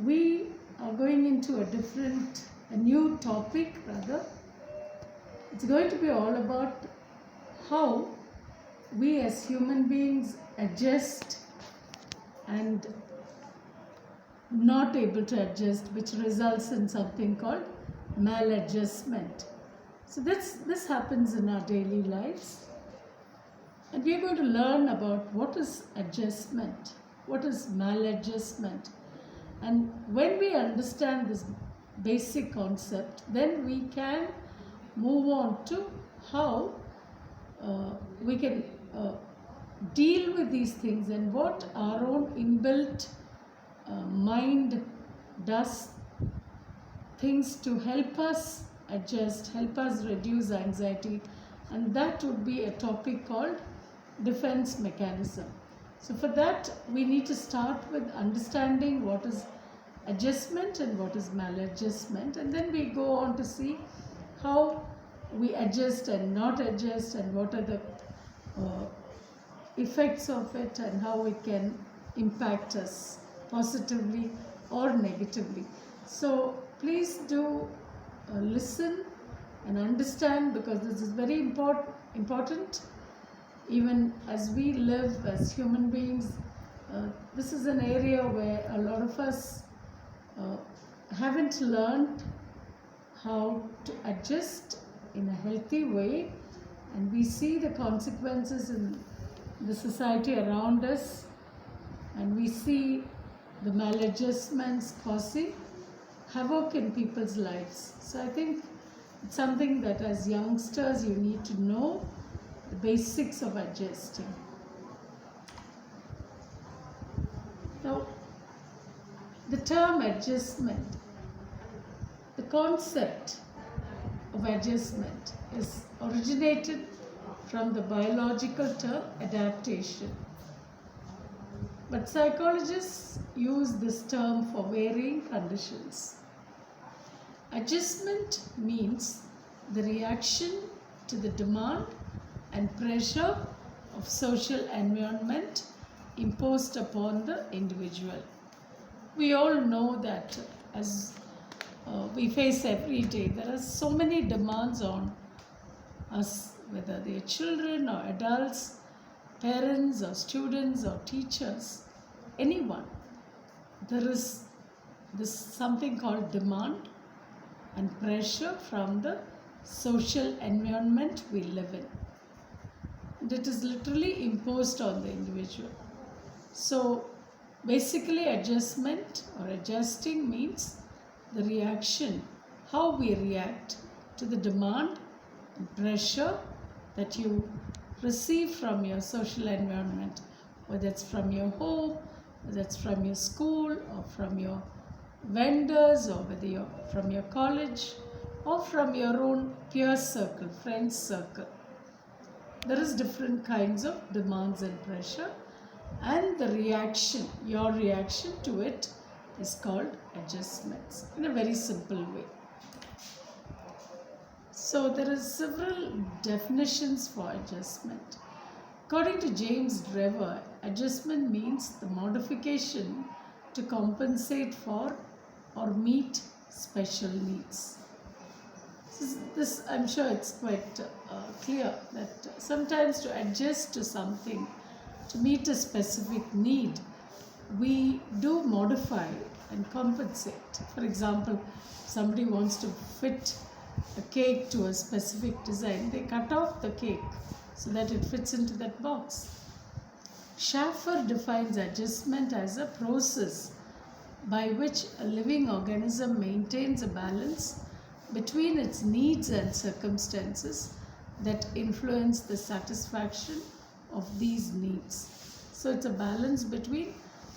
we are going into a new topic rather. It's going to be all about how we as human beings adjust and not able to adjust, which results in something called maladjustment. So this happens in our daily lives. And we are going to learn about what is adjustment, what is maladjustment. And when we understand this basic concept, then we can move on to how we can deal with these things and what our own inbuilt mind does, things to help us adjust, help us reduce anxiety, and that would be a topic called defense mechanism. So for that we need to start with understanding what is adjustment and what is maladjustment, and then we go on to see how we adjust and not adjust and what are the effects of it and how it can impact us positively or negatively. So please do listen and understand, because this is very important. Even as we live as human beings, this is an area where a lot of us haven't learned how to adjust in a healthy way, and we see the consequences in the society around us, and we see the maladjustments causing havoc in people's lives. So I think it's something that as youngsters you need to know the basics of adjusting. Now, the term adjustment, the concept of adjustment is originated from the biological term adaptation. But psychologists use this term for varying conditions. Adjustment means the reaction to the demand and pressure of social environment imposed upon the individual. We all know that as we face every day, there are so many demands on us, whether they are children or adults, parents or students or teachers, anyone. There is this something called demand and pressure from the social environment we live in. And it is literally imposed on the individual. So basically adjustment or adjusting means the reaction, how we react to the demand and pressure that you receive from your social environment, whether it's from your home, whether it's from your school or from your vendors, or whether you're from your college or from your own peer circle, friends circle. There is different kinds of demands and pressure, and the reaction, your reaction to it, is called adjustments in a very simple way. So there are several definitions for adjustment. According to James Driver, adjustment means the modification to compensate for or meet special needs. This I'm sure it's quite clear that sometimes to adjust to something, to meet a specific need, we do modify and compensate. For example, somebody wants to fit a cake to a specific design, they cut off the cake so that it fits into that box. Schaffer defines adjustment as a process by which a living organism maintains a balance between its needs and circumstances that influence the satisfaction of these needs. So it's a balance between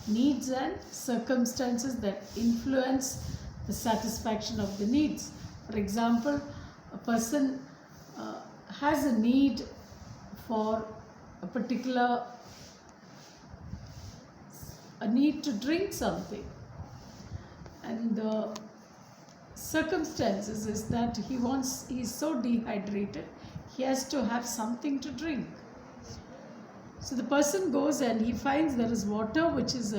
needs and circumstances that influence the satisfaction of the needs. For example, a person has a need for a need to drink something, and the circumstances is that he's so dehydrated, he has to have something to drink. So the person goes and he finds there is water which is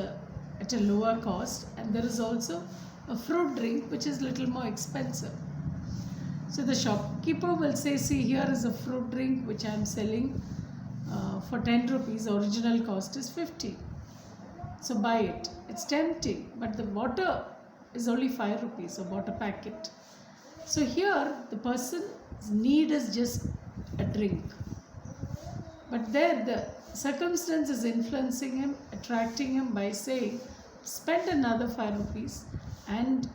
at a lower cost, and there is also a fruit drink which is little more expensive. So the shopkeeper will say, see, here is a fruit drink which I am selling for 10 rupees, original cost is 50. So buy it. It's tempting, but the water is only 5 rupees, a water packet. So here the person's need is just a drink. But there the circumstance is influencing him, attracting him by saying, spend another 5 rupees and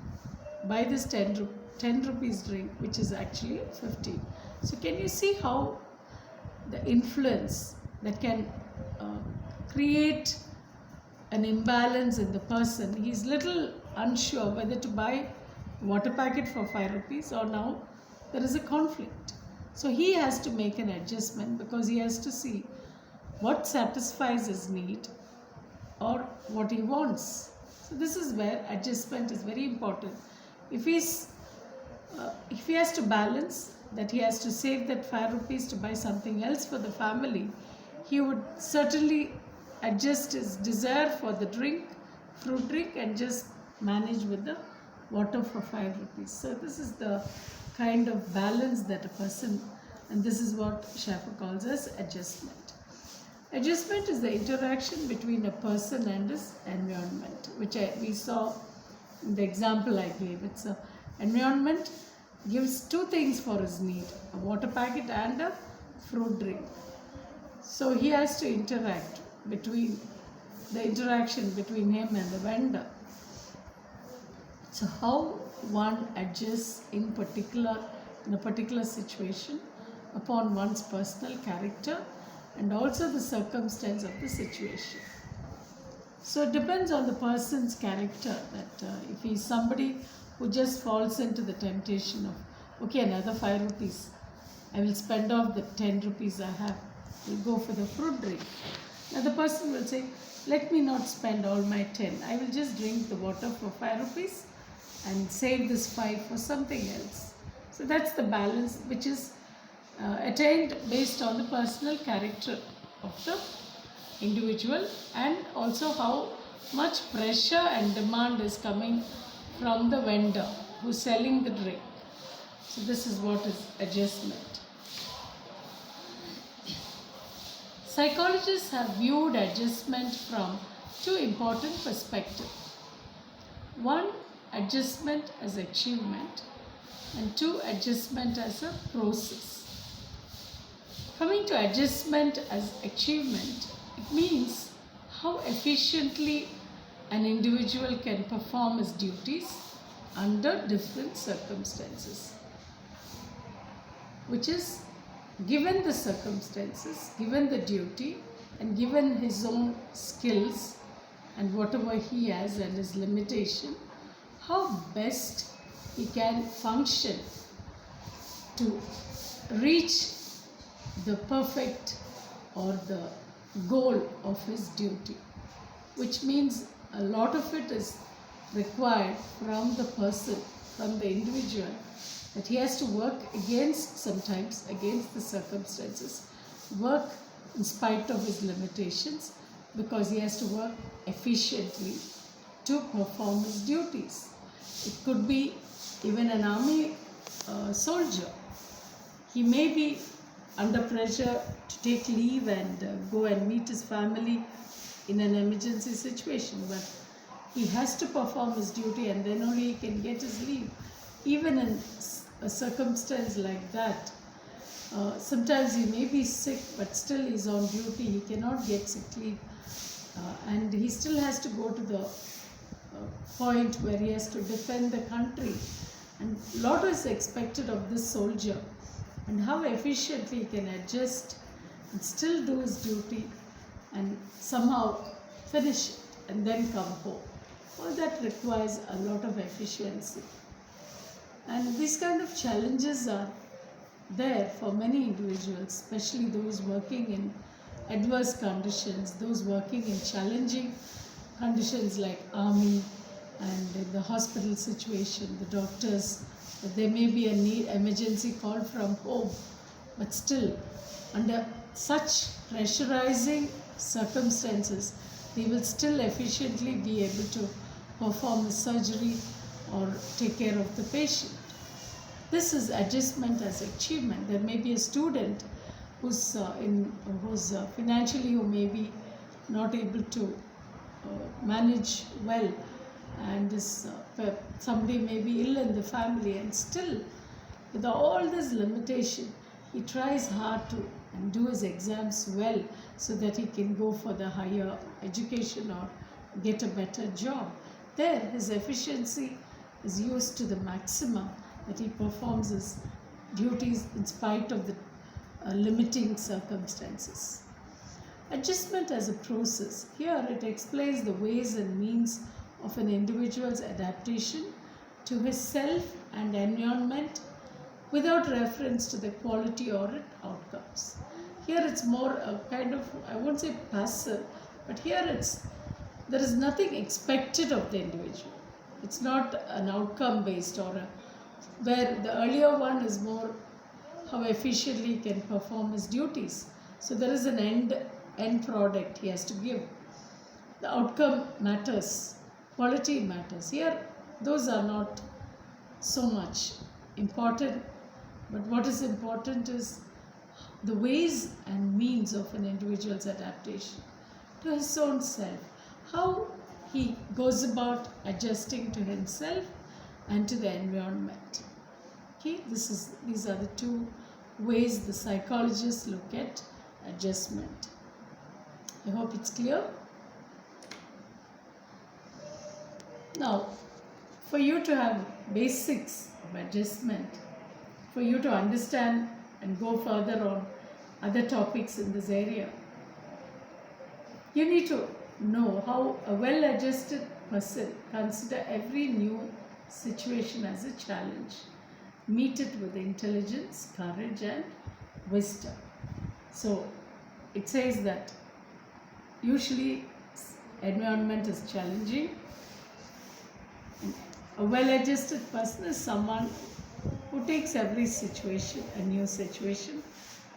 buy this 10 rupees drink, which is actually 50. So can you see how the influence that can create an imbalance in the person? He's little unsure whether to buy water packet for 5 rupees or now there is a conflict. So he has to make an adjustment because he has to see what satisfies his need or what he wants. So this is where adjustment is very important. If he has to balance that, he has to save that 5 rupees to buy something else for the family, he would certainly adjust his desire for the drink, fruit drink, and just manage with the water for 5 rupees. So this is the kind of balance that a person, and this is what Schaeffer calls as adjustment. Adjustment is the interaction between a person and his environment, which we saw in the example I gave. It's a environment gives 2 things for his need, a water packet and a fruit drink. So he has to interact between the interaction between him and the vendor. So how one adjusts in a particular situation upon one's personal character and also the circumstance of the situation. So it depends on the person's character, that if he's somebody who just falls into the temptation of, okay, another 5 rupees, I will spend off the 10 rupees I have, we'll go for the fruit drink. Now the person will say, let me not spend all my 10, I will just drink the water for 5 rupees and save this 5 for something else. So that's the balance which is attained based on the personal character of the individual and also how much pressure and demand is coming from the vendor who's selling the drink. So this is what is adjustment. Psychologists have viewed adjustment from 2 important perspectives. 1, adjustment as achievement, and 2, adjustment as a process. Coming to adjustment as achievement, it means how efficiently an individual can perform his duties under different circumstances, which is given the circumstances, given the duty, and given his own skills and whatever he has and his limitation, how best he can function to reach the perfect or the goal of his duty, which means a lot of it is required from the person, from the individual, that he has to work sometimes against the circumstances, work in spite of his limitations, because he has to work efficiently to perform his duties. It could be even an army soldier. He may be under pressure to take leave and go and meet his family in an emergency situation, but he has to perform his duty and then only he can get his leave. Even in a circumstance like that, sometimes he may be sick but still he's on duty, he cannot get sick leave, and he still has to go to the point where he has to defend the country, and a lot is expected of this soldier, and how efficiently he can adjust and still do his duty and somehow finish it and then come home. All that requires a lot of efficiency. And these kind of challenges are there for many individuals, especially those working in adverse conditions, those working in challenging conditions like army and in the hospital situation, the doctors, there may be a emergency call from home, but still under such pressurizing circumstances, they will still efficiently be able to perform a surgery or take care of the patient. This is adjustment as achievement. There may be a student who's financially who may be not able to manage well, and somebody may be ill in the family, and still with all this limitation he tries hard to and do his exams well so that he can go for the higher education or get a better job. There his efficiency is used to the maximum, that he performs his duties in spite of the limiting circumstances. Adjustment as a process. Here it explains the ways and means of an individual's adaptation to his self and environment without reference to the quality or outcomes. Here it's more a kind of, I won't say passive, but here there is nothing expected of the individual. It's not an outcome based where the earlier one is more how efficiently he can perform his duties. So there is an end product he has to give. The outcome matters, quality matters. Here those are not so much important, but what is important is the ways and means of an individual's adaptation to his own self, how he goes about adjusting to himself and to the environment. Okay, these are the two ways the psychologists look at adjustment. I hope it's clear. Now, for you to have basics of adjustment, for you to understand and go further on other topics in this area, you need to know how a well-adjusted person consider every new situation as a challenge, meet it with intelligence, courage and wisdom. So it says that usually environment is challenging. A well-adjusted person is someone who takes every situation, a new situation,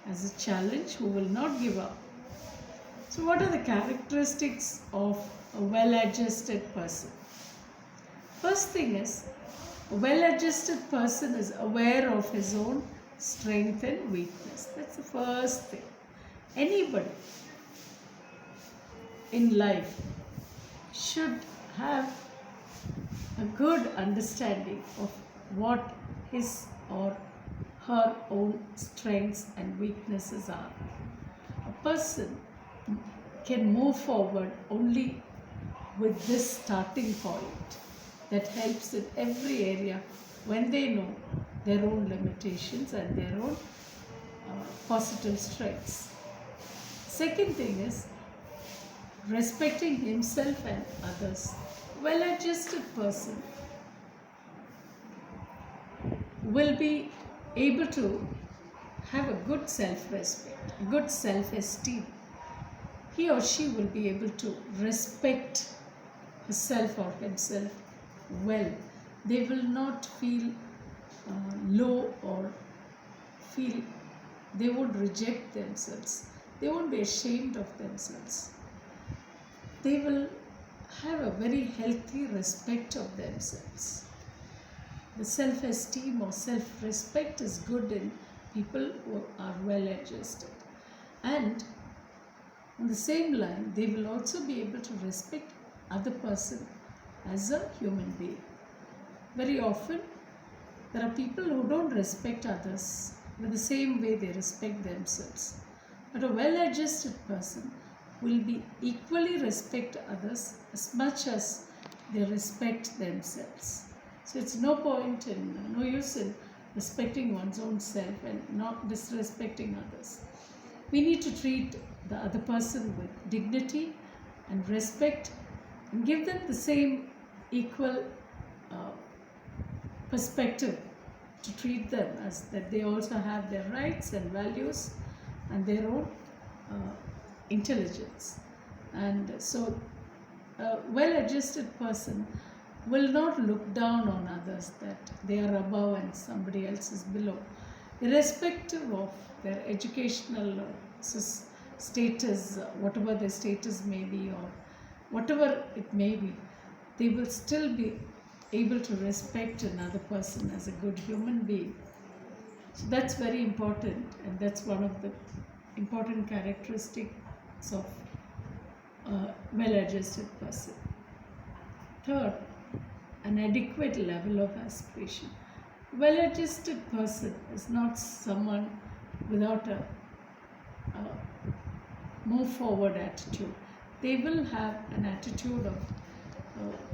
as a challenge, who will not give up. So what are the characteristics of a well-adjusted person? First thing is, a well-adjusted person is aware of his own strength and weakness. That's the first thing. Anybody in life should have a good understanding of what his or her own strengths and weaknesses are. A person can move forward only with this starting point that helps in every area when they know their own limitations and their own positive strengths. Second thing is respecting himself and others. Well-adjusted person will be able to have a good self-respect, good self-esteem. He or she will be able to respect herself or himself well. They will not feel low or feel they would reject themselves. They won't be ashamed of themselves. They will have a very healthy respect of themselves. The self-esteem or self-respect is good in people who are well-adjusted. And on the same line, they will also be able to respect other person as a human being. Very often, there are people who don't respect others in the same way they respect themselves. But a well-adjusted person will be equally respect others as much as they respect themselves. So it's no use in respecting one's own self and not disrespecting others. We need to treat the other person with dignity and respect and give them the same equal perspective to treat them as that they also have their rights and values and their own intelligence. And so a well-adjusted person will not look down on others that they are above and somebody else is below, irrespective of their educational status, whatever their status may be, or whatever it may be, they will still be able to respect another person as a good human being. So that's very important, and that's one of the important characteristics of a well-adjusted person. Third, an adequate level of aspiration. Well-adjusted person is not someone without a move forward attitude. They will have an attitude of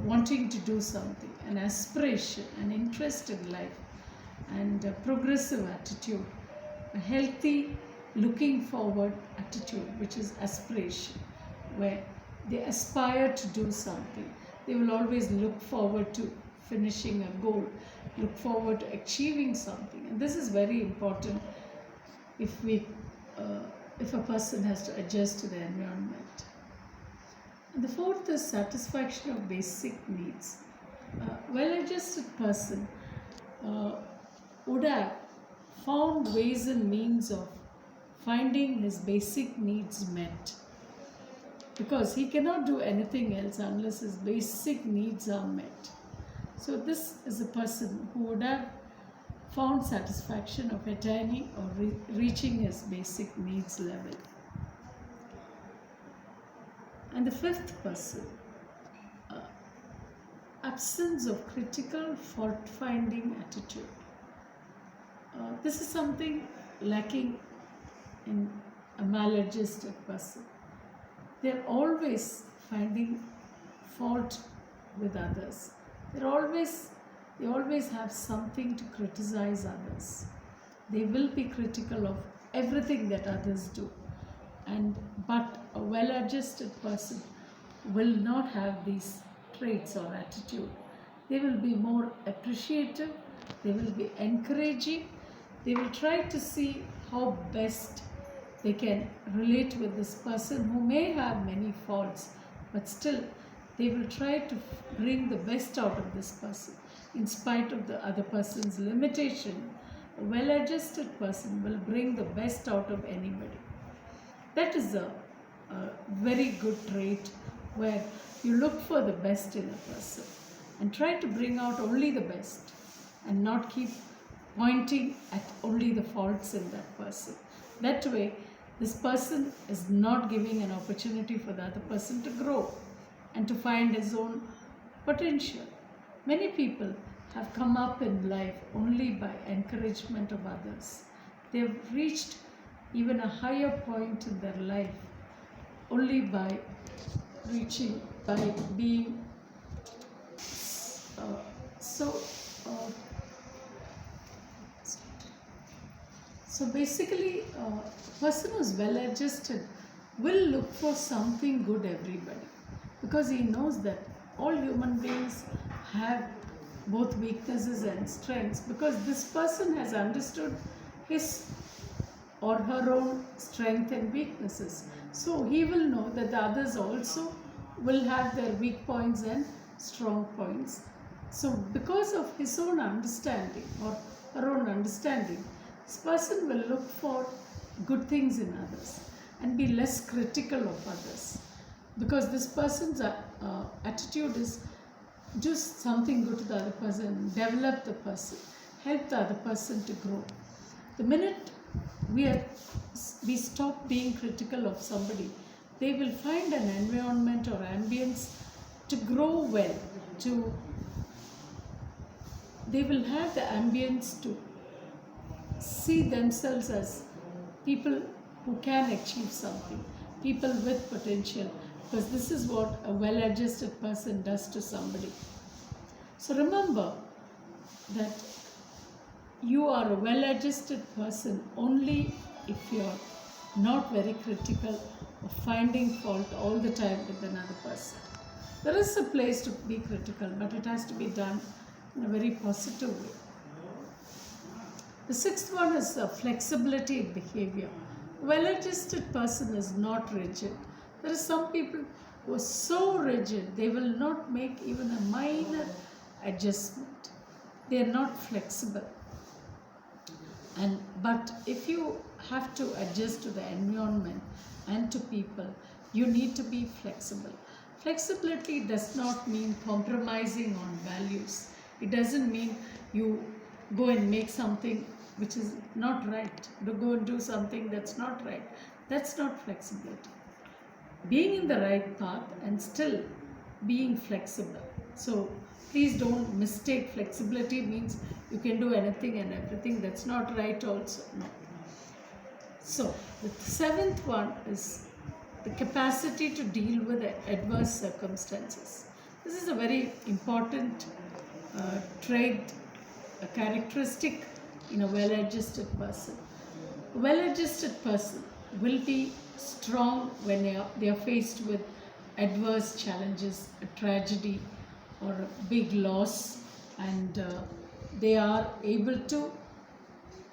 wanting to do something, an aspiration, an interest in life, and a progressive attitude, a healthy looking forward attitude, which is aspiration, where they aspire to do something. They will always look forward to finishing a goal, look forward to achieving something, and this is very important if a person has to adjust to the environment. And the fourth is satisfaction of basic needs. A well-adjusted person would have found ways and means of finding his basic needs met, because he cannot do anything else unless his basic needs are met. So this is a person who would have found satisfaction of attaining or reaching his basic needs level. And the fifth person, absence of critical fault-finding attitude. This is something lacking in a maladjusted person. They're always finding fault with others. They always have something to criticize others. They will be critical of everything that others do. But a well-adjusted person will not have these traits or attitude. They will be more appreciative. They will be encouraging. They will try to see how best they can relate with this person who may have many faults, but still they will try to bring the best out of this person in spite of the other person's limitation. A well-adjusted person will bring the best out of anybody. That is a very good trait, where you look for the best in a person and try to bring out only the best and not keep pointing at only the faults in that person. That way, this person is not giving an opportunity for the other person to grow and to find his own potential. Many people have come up in life only by encouragement of others. They have reached even a higher point in their life only by being so basically, a person who is well adjusted will look for something good everybody, because he knows that all human beings have both weaknesses and strengths, because this person has understood his or her own strength and weaknesses. So he will know that the others also will have their weak points and strong points. So because of his own understanding or her own understanding, this person will look for good things in others and be less critical of others, because this person's attitude is do something good to the other person, develop the person, help the other person to grow. The minute we stop being critical of somebody, they will find an environment or ambience to grow well, they will have the ambience to see themselves as people who can achieve something, people with potential, because this is what a well-adjusted person does to somebody. So remember that you are a well-adjusted person only if you're not very critical of finding fault all the time with another person. There is a place to be critical, but it has to be done in a very positive way. The sixth one is flexibility in behavior. A well-adjusted person is not rigid. There are some people who are so rigid, they will not make even a minor adjustment. They are not flexible. But if you have to adjust to the environment and to people, you need to be flexible. Flexibility does not mean compromising on values. It doesn't mean you go and make something which is not right, to go and do something that's not right. That's not flexibility. Being in the right path and still being flexible. So please don't mistake flexibility means you can do anything and everything. That's not right also. No. So the seventh one is the capacity to deal with adverse circumstances. This is a very important trait, a characteristic in a well-adjusted person. A well-adjusted person will be strong when they are faced with adverse challenges, a tragedy or a big loss, and they are able to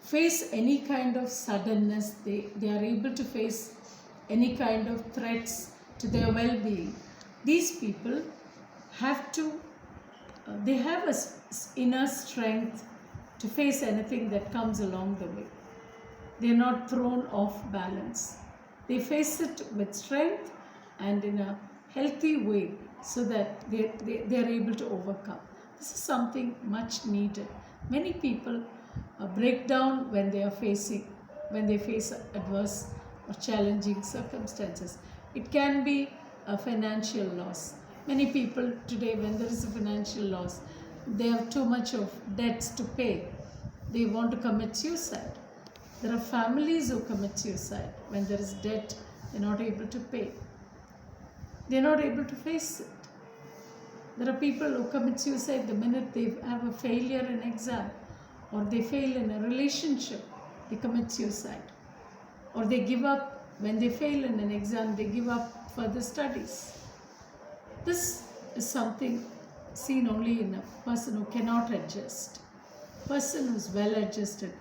face any kind of suddenness. They are able to face any kind of threats to their well-being. These people have to, they have a inner strength to face anything that comes along the way. They are not thrown off balance. They face it with strength and in a healthy way so that they are able to overcome. This is something much needed. Many people break down when they face adverse or challenging circumstances. It can be a financial loss. Many people today, when there is a financial loss, they have too much of debts to pay. They want to commit suicide. There are families who commit suicide when there is debt. They're not able to pay. They're not able to face it. There are people who commit suicide the minute they have a failure in exam, or they fail in a relationship, they commit suicide. Or they give up when they fail in an exam, they give up further studies. This is something seen only in a person who cannot adjust. A person who is well adjusted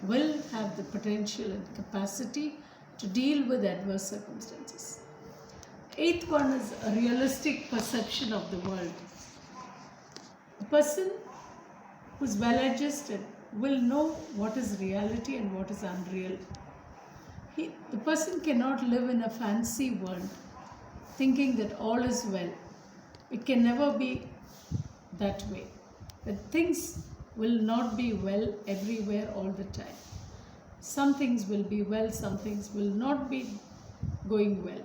will have the potential and capacity to deal with adverse circumstances. Eighth one is a realistic perception of the world. A person who is well adjusted will know what is reality and what is unreal. The person cannot live in a fancy world thinking that all is well. It can never be that way. That things will not be well everywhere all the time. Some things will be well, some things will not be going well.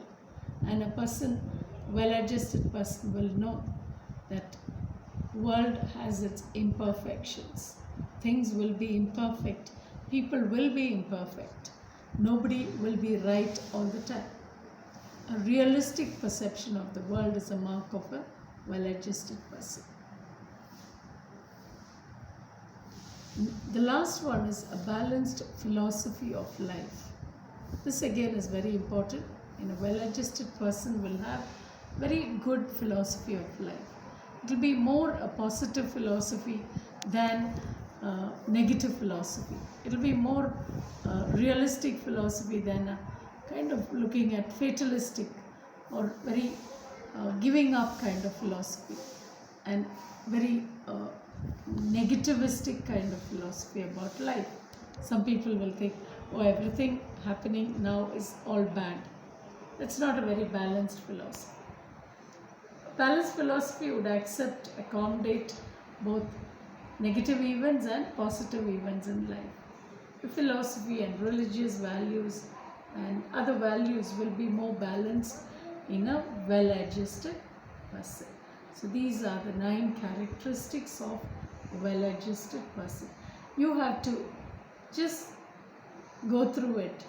And a person, well-adjusted person, will know that world has its imperfections. Things will be imperfect. People will be imperfect. Nobody will be right all the time. A realistic perception of the world is a mark of a well-adjusted person. The last one is a balanced philosophy of life. This again is very important. And a well-adjusted person will have very good philosophy of life. It will be more a positive philosophy than negative philosophy. It will be more realistic philosophy than a kind of looking at fatalistic or very giving up kind of philosophy, and very negativistic kind of philosophy about life. Some people will think, oh, everything happening now is all bad. That's not a very balanced philosophy. Balanced philosophy would accept, accommodate both negative events and positive events in life. The philosophy and religious values and other values will be more balanced in a well-adjusted person. So these are the 9 characteristics of a well-adjusted person. You have to just go through it.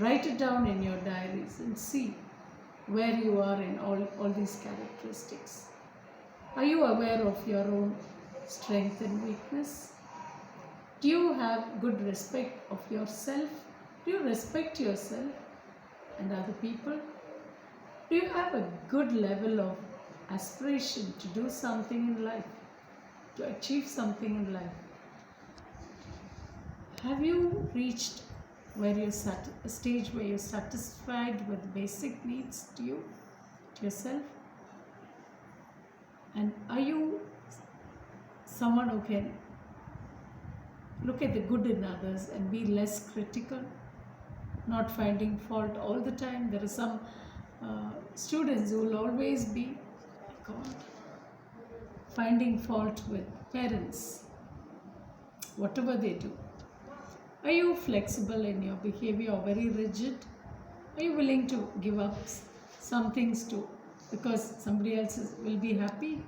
Write it down in your diaries and see where you are in all these characteristics. Are you aware of your own strength and weakness? Do you have good respect of yourself? Do you respect yourself and other people? Do you have a good level of aspiration to do something in life, to achieve something in life? Have you reached a stage where you're satisfied with basic needs to yourself? And are you someone who can look at the good in others and be less critical, not finding fault all the time? There are some students who will always be God, finding fault with parents, whatever they do. Are you flexible in your behavior or very rigid? Are you willing to give up some things because somebody else will be happy?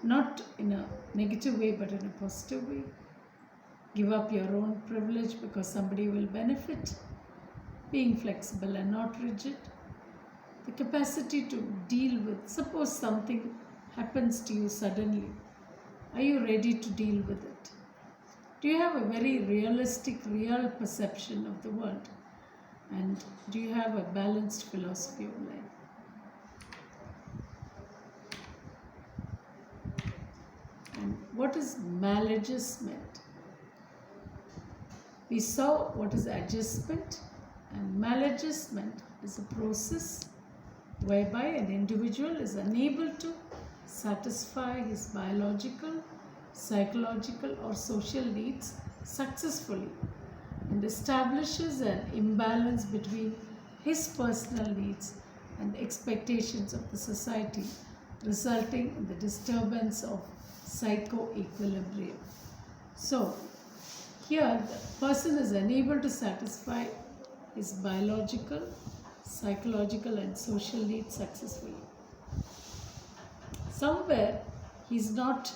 Not in a negative way, but in a positive way. Give up your own privilege because somebody will benefit. Being flexible and not rigid. The capacity to deal with, suppose something happens to you suddenly. Are you ready to deal with it? Do you have a very realistic, real perception of the world? And do you have a balanced philosophy of life? And what is maladjustment? We saw what is adjustment, and maladjustment is a process whereby an individual is unable to satisfy his biological, psychological or social needs successfully and establishes an imbalance between his personal needs and expectations of the society, resulting in the disturbance of psycho-equilibrium. So, here the person is unable to satisfy his biological, psychological and social needs successfully. Somewhere he's not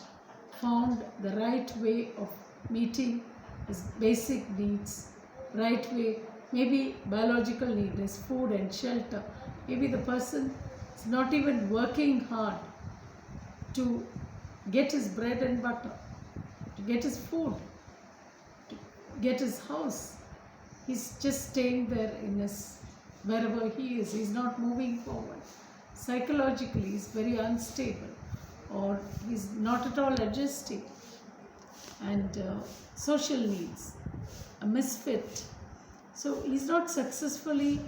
found the right way of meeting his basic needs, right way. Maybe biological need is food and shelter. Maybe the person is not even working hard to get his bread and butter, to get his food, to get his house. He's just staying there in his wherever he is. He's not moving forward. Psychologically, he's very unstable, or he's not at all adjusting. And social needs, a misfit. So he's not successfully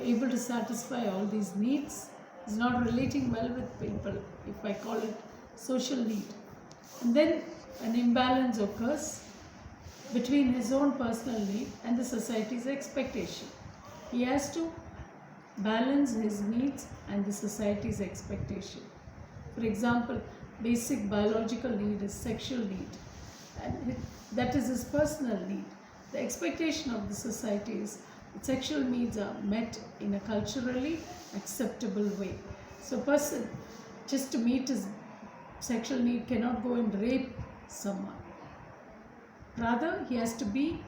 able to satisfy all these needs. He's not relating well with people, if I call it social need. And then an imbalance occurs between his own personal need and the society's expectation. He has to balance his needs and the society's expectation. For example, basic biological need is sexual need, and that is his personal need. The expectation of the society is that sexual needs are met in a culturally acceptable way. So a person, just to meet his sexual need, cannot go and rape someone. Rather, he has to be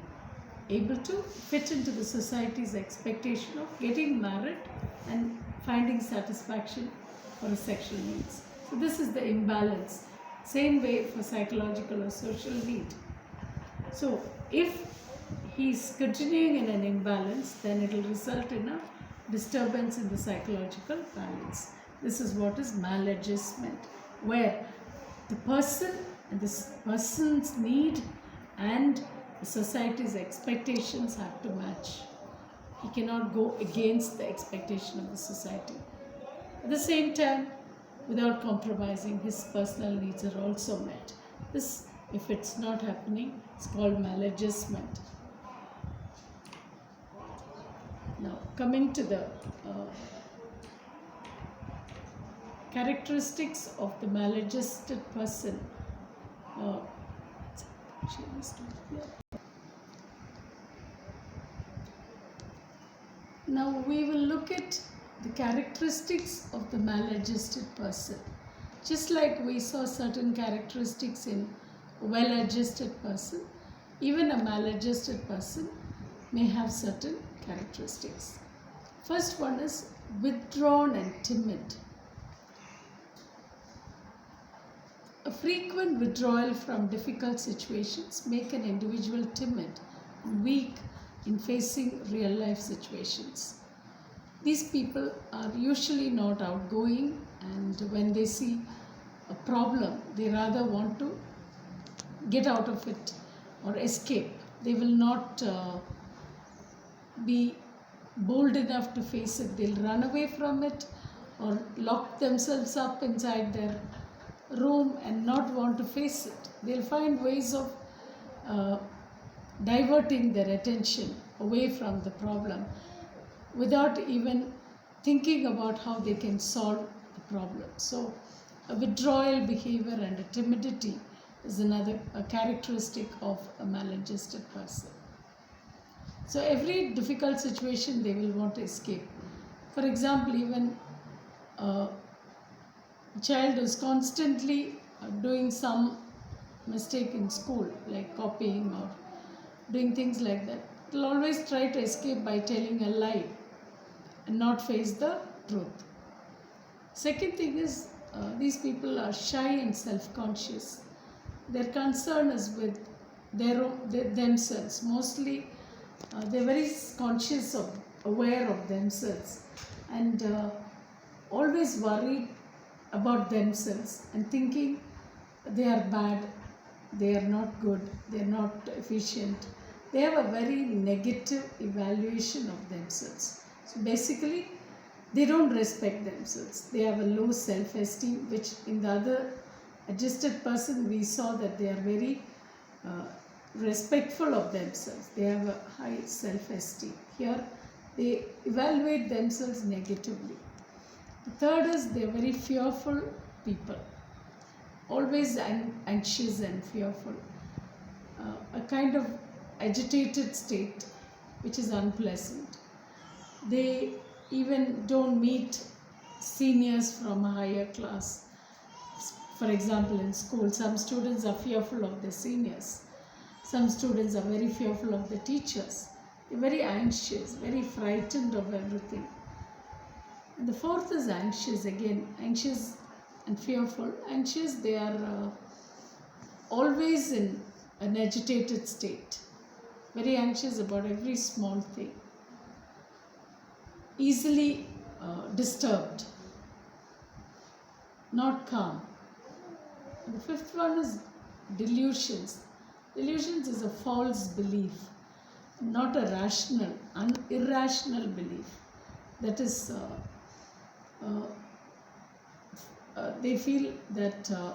able to fit into the society's expectation of getting married and finding satisfaction for his sexual needs. So this is the imbalance. Same way for psychological or social need. So if he's continuing in an imbalance, then it will result in a disturbance in the psychological balance. This is what is maladjustment, where the person and this person's need and the society's expectations have to match. He cannot go against the expectation of the society. At the same time, without compromising, his personal needs are also met. This, if it's not happening, it's called maladjustment. Now, coming to the characteristics of the maladjusted person. Now we will look at the characteristics of the maladjusted person. Just like we saw certain characteristics in a well-adjusted person, even a maladjusted person may have certain characteristics. First one is withdrawn and timid. A frequent withdrawal from difficult situations make an individual timid and weak in facing real life situations. These people are usually not outgoing, and when they see a problem, they rather want to get out of it or escape. They will not be bold enough to face it. They'll run away from it or lock themselves up inside their room and not want to face it. They'll find ways of diverting their attention away from the problem without even thinking about how they can solve the problem. So, a withdrawal behavior and a timidity is another a characteristic of a maladjusted person. So, every difficult situation they will want to escape. For example, even a child is constantly doing some mistake in school, like copying or doing things like that, will always try to escape by telling a lie and not face the truth. Second thing is, these people are shy and self-conscious. Their concern is with themselves. Mostly, they're very conscious of, aware of themselves, and always worried about themselves and thinking they are bad, they are not good, they are not efficient. They have a very negative evaluation of themselves. So basically, they don't respect themselves. They have a low self-esteem, which in the other adjusted person we saw that they are very respectful of themselves. They have a high self-esteem. Here, they evaluate themselves negatively. The third is they are very fearful people, always anxious and fearful, a kind of agitated state which is unpleasant. They even don't meet seniors from a higher class. For example, in school, some students are fearful of the seniors. Some students are very fearful of the teachers. They're very anxious, very frightened of everything. And the fourth is anxious, again, anxious and fearful. Anxious, they are always in an agitated state, very anxious about every small thing, easily disturbed, not calm. And the fifth one is delusions. Delusions is a false belief, not a rational, irrational belief. That is, they feel that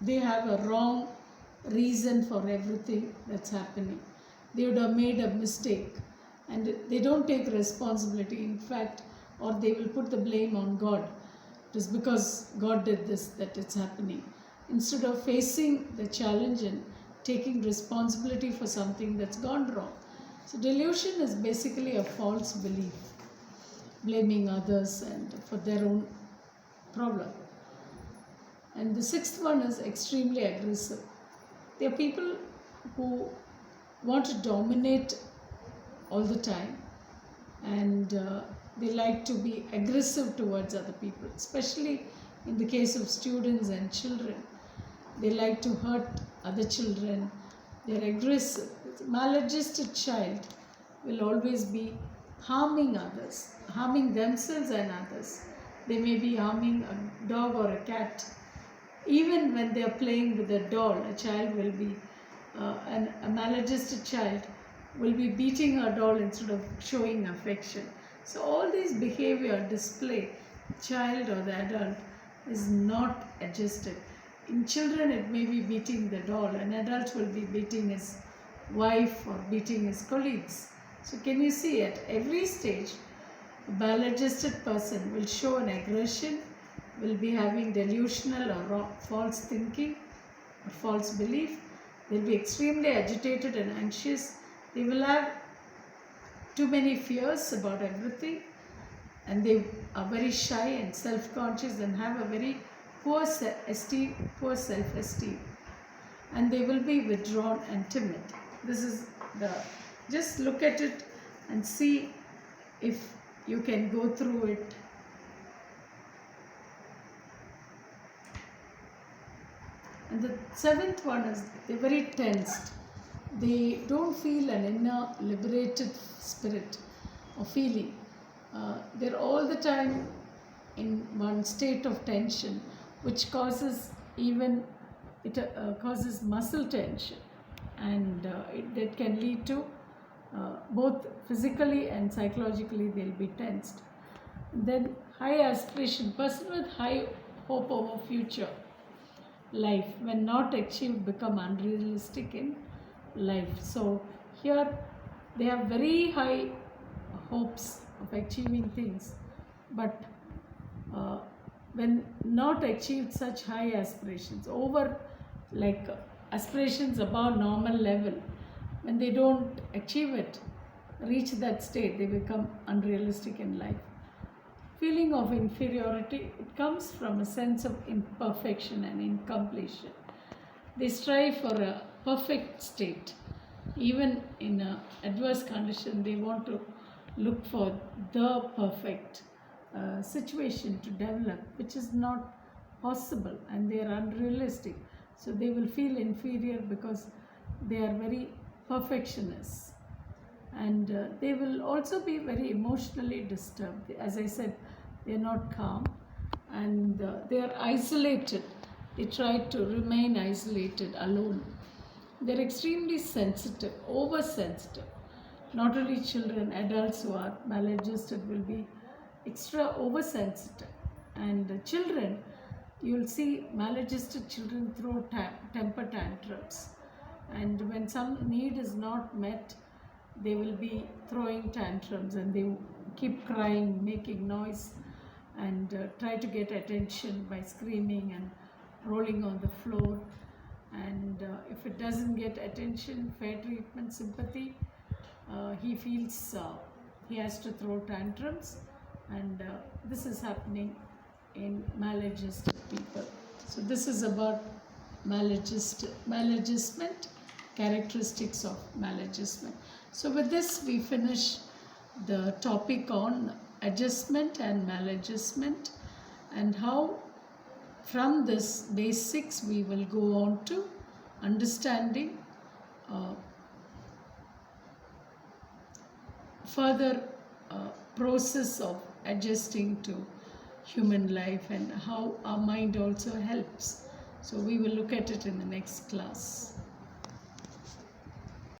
they have a wrong reason for everything that's happening. They would have made a mistake and they don't take responsibility. In fact, or they will put the blame on God. It is because God did this that it's happening. Instead of facing the challenge and taking responsibility for something that's gone wrong. So delusion is basically a false belief, blaming others and for their own problem. And the sixth one is extremely aggressive. They are people who want to dominate all the time, and they like to be aggressive towards other people, especially in the case of students and children. They like to hurt other children. They are aggressive. A maladjusted child will always be harming others, harming themselves and others. They may be harming a dog or a cat. Even when they are playing with a doll, a child will be, a maladjusted child will be beating her doll instead of showing affection. So all these behavior display, child or the adult is not adjusted. In children it may be beating the doll, an adult will be beating his wife or beating his colleagues. So can you see at every stage, a maladjusted person will show an aggression, will be having delusional or false thinking, or false belief. They'll be extremely agitated and anxious. They will have too many fears about everything, and they are very shy and self-conscious and have a very poor self-esteem, and they will be withdrawn and timid. This is the, just look at it and see if you can go through it. And the seventh one is they're very tensed. They don't feel an inner liberated spirit or feeling. They're all the time in one state of tension, which causes causes muscle tension, and that can lead to both physically and psychologically they'll be tensed. Then high aspiration, person with high hope over future life, when not achieved, become unrealistic in life. So here they have very high hopes of achieving things, but uh, when not achieved such high aspirations, over like aspirations above normal level, when they don't achieve it, reach that state, they become unrealistic in life. Feeling of inferiority, it comes from a sense of imperfection and incompletion. They strive for a perfect state. Even in a adverse condition, they want to look for the perfect situation to develop, which is not possible, and they are unrealistic. So they will feel inferior because they are very perfectionists, and they will also be very emotionally disturbed. As I said, they are not calm, and they are isolated. They try to remain isolated, alone. They're extremely sensitive, oversensitive. Not only children, adults who are maladjusted will be extra oversensitive. And children, you'll see maladjusted children throw temper tantrums. And when some need is not met, they will be throwing tantrums, and they keep crying, making noise, and try to get attention by screaming and rolling on the floor. And if it doesn't get attention, fair treatment, sympathy, he feels he has to throw tantrums, and this is happening in maladjusted people. So this is about maladjustment, characteristics of maladjustment. So with this we finish the topic on adjustment and maladjustment, and how from this basics we will go on to understanding further process of adjusting to human life, and how our mind also helps. So we will look at it in the next class.